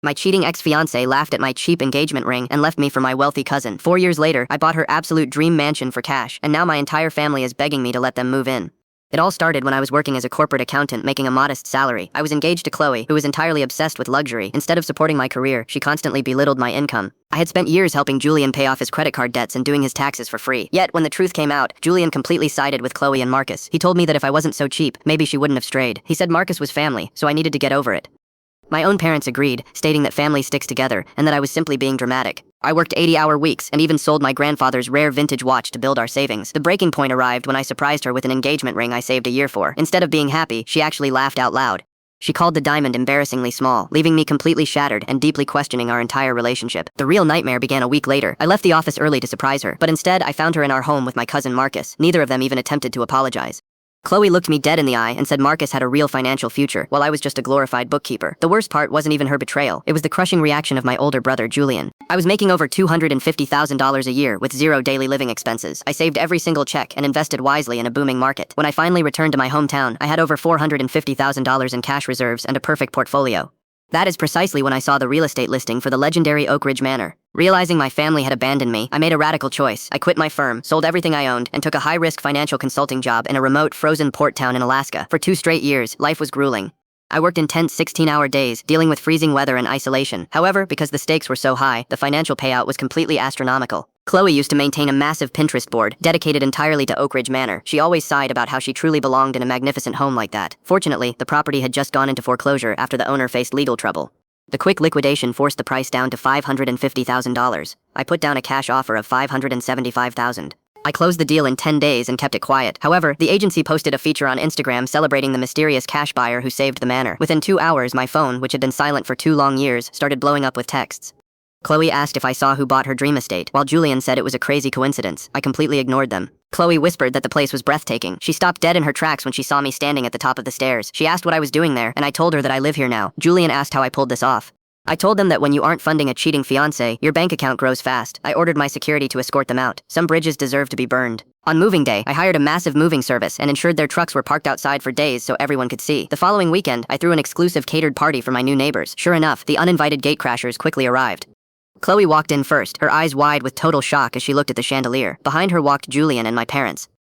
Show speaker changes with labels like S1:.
S1: My cheating ex-fiancé laughed at my cheap engagement ring and left me for my wealthy cousin. 4 years later, I bought her absolute dream mansion for cash, and now my entire family is begging me to let them move in. It all started when I was working as a corporate accountant making a modest salary. I was engaged to Chloe, who was entirely obsessed with luxury. Instead of supporting my career, she constantly belittled my income. I had spent years helping Julian pay off his credit card debts and doing his taxes for free. Yet, when the truth came out, Julian completely sided with Chloe and Marcus. He told me that if I wasn't so cheap, maybe she wouldn't have strayed. He said Marcus was family, so I needed to get over it. My own parents agreed, stating that family sticks together and that I was simply being dramatic. I worked 80-hour weeks and even sold my grandfather's rare vintage watch to build our savings. The breaking point arrived when I surprised her with an engagement ring I saved a year for. Instead of being happy, she actually laughed out loud. She called the diamond embarrassingly small, leaving me completely shattered and deeply questioning our entire relationship. The real nightmare began a week later. I left the office early to surprise her, but instead I found her in our home with my cousin Marcus. Neither of them even attempted to apologize. Chloe looked me dead in the eye and said Marcus had a real financial future, while I was just a glorified bookkeeper. The worst part wasn't even her betrayal. It was the crushing reaction of my older brother, Julian. I was making over $250,000 a year with zero daily living expenses. I saved every single check and invested wisely in a booming market. When I finally returned to my hometown, I had over $450,000 in cash reserves and a perfect portfolio. That is precisely when I saw the real estate listing for the legendary Oak Ridge Manor. Realizing my family had abandoned me, I made a radical choice. I quit my firm, sold everything I owned, and took a high-risk financial consulting job in a remote, frozen port town in Alaska. For 2 straight years, life was grueling. I worked intense 16-hour days, dealing with freezing weather and isolation. However, because the stakes were so high, the financial payout was completely astronomical. Chloe used to maintain a massive Pinterest board, dedicated entirely to Oak Ridge Manor. She always sighed about how she truly belonged in a magnificent home like that. Fortunately, the property had just gone into foreclosure after the owner faced legal trouble. The quick liquidation forced the price down to $550,000. I put down a cash offer of $575,000. I closed the deal in 10 days and kept it quiet. However, the agency posted a feature on Instagram celebrating the mysterious cash buyer who saved the manor. Within 2 hours, my phone, which had been silent for 2 long years, started blowing up with texts. Chloe asked if I saw who bought her dream estate, while Julian said it was a crazy coincidence. I completely ignored them. Chloe whispered that the place was breathtaking. She stopped dead in her tracks when she saw me standing at the top of the stairs. She asked what I was doing there, and I told her that I live here now. Julian asked how I pulled this off. I told them that when you aren't funding a cheating fiancé, your bank account grows fast. I ordered my security to escort them out. Some bridges deserve to be burned. On moving day, I hired a massive moving service and ensured their trucks were parked outside for days so everyone could see. The following weekend, I threw an exclusive catered party for my new neighbors. Sure enough, the uninvited gatecrashers quickly arrived. Chloe walked in first, her eyes wide with total shock as she looked at the chandelier. Behind her walked Julian and my parents.